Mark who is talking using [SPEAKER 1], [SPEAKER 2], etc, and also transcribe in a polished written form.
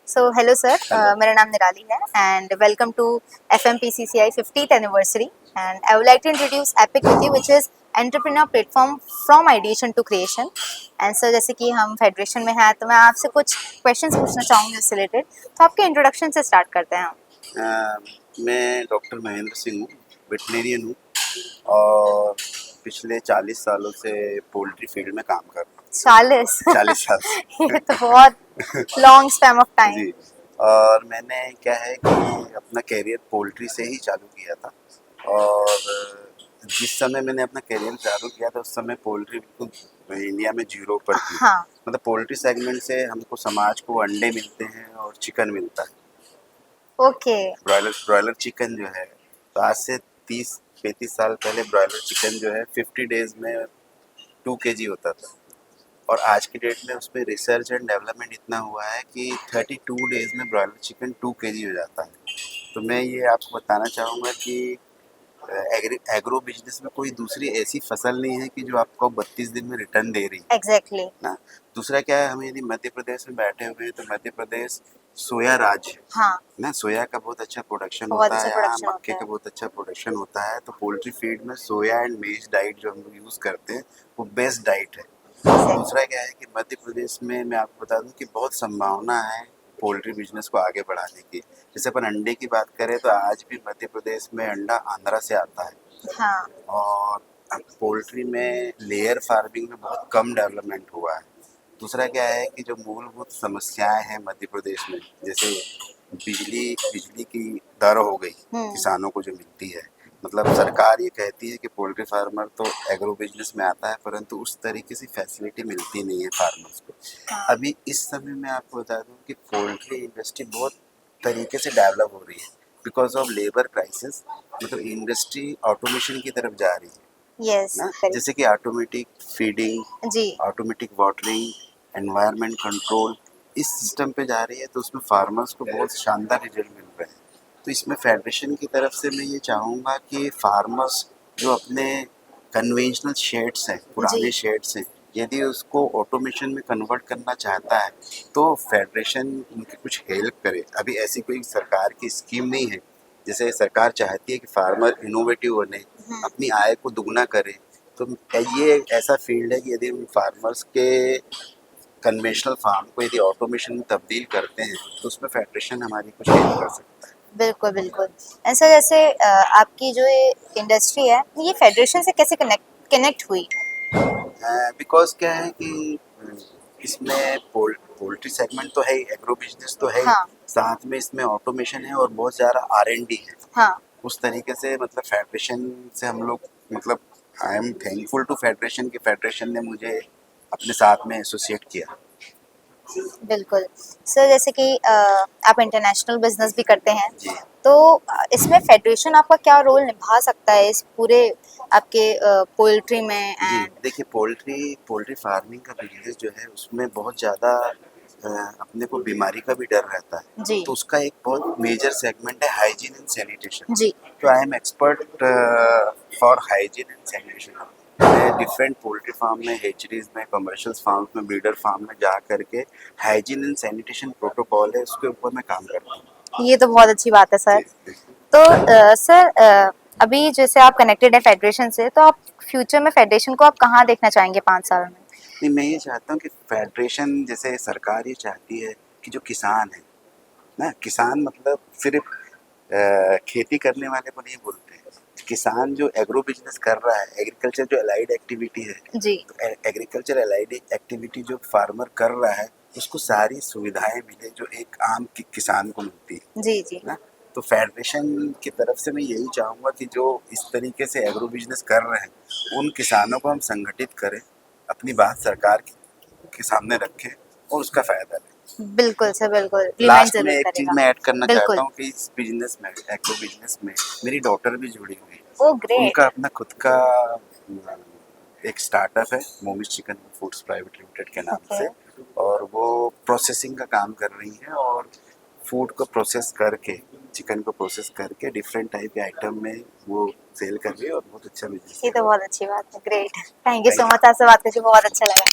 [SPEAKER 1] So hello sir,
[SPEAKER 2] Hello.
[SPEAKER 1] मेरा नाम निराली है and welcome to FMPCCI 50th anniversary and I would like to introduce Epic with you which is entrepreneur platform from ideation to creation and sir जैसे कि हम federation में हैं तो मैं आपसे कुछ क्वेश्चंस पूछना चाहूँगी उससे रिलेटेड, तो आपके इंट्रोडक्शन से स्टार्ट करते हैं हम।
[SPEAKER 2] मैं डॉक्टर महेंद्र सिंह हूँ, वेटनेरियन हूँ और पिछले 40 सालों से पोल्ट्री फील्ड में काम कर रहा हूँ।
[SPEAKER 1] 40
[SPEAKER 2] 40 साल से
[SPEAKER 1] ये तो बहुत लॉन्ग स्पैम ऑफ टाइम।
[SPEAKER 2] जी। और मैंने क्या है कि अपना कैरियर पोल्ट्री से ही चालू किया था और जिस समय मैंने अपना कैरियर चालू किया था उस समय पोल्ट्री बिल्कुल इंडिया में जीरो पर थी।
[SPEAKER 1] हाँ
[SPEAKER 2] मतलब पोल्ट्री सेगमेंट से हमको समाज को अंडे मिलते हैं और चिकन मिलता है,
[SPEAKER 1] ओके
[SPEAKER 2] ब्रॉयलर चिकन जो है। तो आज से 30-35 साल पहले ब्रॉयलर चिकन जो है 50 डेज में 2 kg होता था और आज की डेट में उसमें रिसर्च एंड डेवलपमेंट इतना हुआ है कि 32 डेज में ब्रॉयलर चिकन 2 kg हो जाता है। तो मैं ये आपको बताना चाहूँगा कि एग्रो बिजनेस में कोई दूसरी ऐसी फसल नहीं है कि जो आपको 32 दिन में रिटर्न दे रही है
[SPEAKER 1] एग्जैक्टली
[SPEAKER 2] ना। दूसरा क्या है, हम यदि मध्य प्रदेश में बैठे हुए हैं तो मध्य प्रदेश सोया राज्य है
[SPEAKER 1] हाँ
[SPEAKER 2] ना। सोया का बहुत अच्छा प्रोडक्शन
[SPEAKER 1] बहुत
[SPEAKER 2] होता
[SPEAKER 1] अच्छा
[SPEAKER 2] है यहाँ,
[SPEAKER 1] प्रोडक्शन
[SPEAKER 2] मक्के
[SPEAKER 1] होता
[SPEAKER 2] का
[SPEAKER 1] है।
[SPEAKER 2] बहुत अच्छा प्रोडक्शन होता है। तो पोल्ट्री फीड में सोया एंड मेज डाइट जो हम लोग यूज़ करते हैं वो बेस्ट डाइट है। दूसरा क्या है कि मध्य प्रदेश में मैं आपको बता दूं कि बहुत संभावना है पोल्ट्री बिजनेस को आगे बढ़ाने की। जैसे अपन अंडे की बात करें तो आज भी मध्य प्रदेश में अंडा आंध्रा से आता है
[SPEAKER 1] हाँ
[SPEAKER 2] और पोल्ट्री में लेयर फार्मिंग में बहुत कम डेवलपमेंट हुआ है। दूसरा क्या है कि जो मूलभूत समस्याएं हैं मध्य प्रदेश में, जैसे बिजली की दर हो गई किसानों को जो मिलती है। मतलब सरकार ये कहती है कि पोल्ट्री फार्मर तो एग्रो बिजनेस में आता है परंतु उस तरीके से फैसिलिटी मिलती नहीं है फार्मर्स को।
[SPEAKER 1] हाँ
[SPEAKER 2] अभी इस समय मैं आपको बता दूं कि पोल्ट्री इंडस्ट्री बहुत तरीके से डेवलप हो रही है बिकॉज ऑफ लेबर क्राइसिस। मतलब इंडस्ट्री ऑटोमेशन की तरफ जा रही है
[SPEAKER 1] यस
[SPEAKER 2] ना,
[SPEAKER 1] करेक्ट
[SPEAKER 2] जैसे कि ऑटोमेटिक फीडिंग,
[SPEAKER 1] जी
[SPEAKER 2] ऑटोमेटिक वाटरिंग, एनवायरनमेंट कंट्रोल, इस सिस्टम पे जा रही है। तो उसमें फार्मर्स को बहुत शानदार रिजल्ट मिल रहे हैं। तो इसमें फेडरेशन की तरफ से मैं ये चाहूँगा कि फार्मर्स जो अपने कन्वेंशनल शेड्स हैं,
[SPEAKER 1] जी
[SPEAKER 2] पुराने शेड्स हैं, यदि उसको ऑटोमेशन में कन्वर्ट करना चाहता है तो फेडरेशन उनकी कुछ हेल्प करे। अभी ऐसी कोई सरकार की स्कीम नहीं है। जैसे सरकार चाहती है कि फार्मर इनोवेटिव बने, अपनी आय को दुगना करे। तो ये एक ऐसा फील्ड है कि यदि हम फार्मर्स के कन्वेंशनल फार्म को यदि ऑटोमेशन में तब्दील करते हैं तो उसमें फेडरेशन हमारी कुछ हेल्प कर सकता
[SPEAKER 1] बिल्कुल बिल्कुल। ऐसा जैसे आपकी जो ये इंडस्ट्री है ये फेडरेशन से कैसे कनेक्ट हुई?
[SPEAKER 2] है। बिकॉज क्या है कि इसमें पोल्ट्री सेगमेंट तो है ही, एग्रो बिजनेस तो है ही,
[SPEAKER 1] हाँ
[SPEAKER 2] साथ में इसमें ऑटोमेशन है और बहुत ज़्यादा R&D है।
[SPEAKER 1] हाँ
[SPEAKER 2] उस तरीके से मतलब फेडरेशन से हम लोग मतलब I am thankful to federation कि फेडरेशन ने मुझे अपने साथ में एसोसिएट किया।
[SPEAKER 1] बिल्कुल। सर जैसे कि आप इंटरनेशनल बिजनेस भी करते हैं
[SPEAKER 2] जी
[SPEAKER 1] तो इसमें फेडरेशन आपका क्या रोल निभा सकता है इस पूरे आपके पोल्ट्री में
[SPEAKER 2] जी,
[SPEAKER 1] एंड
[SPEAKER 2] देखिए पोल्ट्री फार्मिंग का बिजनेस जो है उसमें बहुत ज़्यादा अपने को बीमारी का भी डर रहता है।
[SPEAKER 1] जी
[SPEAKER 2] तो उसका एक बहुत मेजर सेगमेंट है हाइजीन एंड सैनिटेशन।
[SPEAKER 1] जी
[SPEAKER 2] तो I am expert for hygiene and sanitation. मैं डिफरेंट पोल्ट्री फार्म में, हेचरीज में, कमर्शियल फार्म में, ब्रीडर फार्म में जा करके हाइजीन एंड सैनिटेशन प्रोटोकॉल है उसके ऊपर मैं काम करता हूँ।
[SPEAKER 1] ये तो बहुत अच्छी बात है सर।
[SPEAKER 2] जी जी।
[SPEAKER 1] तो सर अभी जैसे आप कनेक्टेड है फेडरेशन से तो आप फ्यूचर में फेडरेशन को आप कहाँ देखना चाहेंगे 5 साल में?
[SPEAKER 2] नहीं, मैं ये चाहता हूँ कि फेडरेशन, जैसे सरकार ये चाहती है कि जो किसान है ना, किसान मतलब सिर्फ खेती करने वाले को नहीं बोलते हैं। किसान जो एग्रो बिजनेस कर रहा है, एग्रीकल्चर जो अलाइड एक्टिविटी है,
[SPEAKER 1] जी
[SPEAKER 2] तो एग्रीकल्चर अलाइड एक्टिविटी जो फार्मर कर रहा है उसको सारी सुविधाएं मिले जो एक आम किसान को मिलती
[SPEAKER 1] जी जी
[SPEAKER 2] है ना। तो फेडरेशन की तरफ से मैं यही चाहूँगा कि जो इस तरीके से एग्रो बिजनेस कर रहे हैं उन किसानों को हम संगठित करें, अपनी बात सरकार के सामने रखें और उसका फायदा लें।
[SPEAKER 1] बिल्कुल सर बिल्कुल इम्प्लीमेंट
[SPEAKER 2] लास्ट में
[SPEAKER 1] जरूर
[SPEAKER 2] एक चीज
[SPEAKER 1] करेगा।
[SPEAKER 2] मैं ऐड करना चाहता
[SPEAKER 1] बिल्कुल।
[SPEAKER 2] हूँ कि इस बिजनेस में, एग्रो बिजनेस में, मेरी डॉटर भी जुड़ी हुई है।
[SPEAKER 1] ओ ग्रेट।
[SPEAKER 2] उनका अपना खुद का एक स्टार्टअप है, मोमिस चिकन फूड्स प्राइवेट लिमिटेड के नाम
[SPEAKER 1] ओके
[SPEAKER 2] से, और वो प्रोसेसिंग का काम कर रही है और फूड को प्रोसेस करके, चिकन को प्रोसेस करके डिफरेंट टाइप के आइटम में वो सेल कर रही है और बहुत अच्छा बिजनेस
[SPEAKER 1] ये
[SPEAKER 2] है।
[SPEAKER 1] तो बहुत अच्छी बात है। Great. Thank you so
[SPEAKER 2] thank
[SPEAKER 1] much, आपसे बात करके बहुत अच्छा लगा।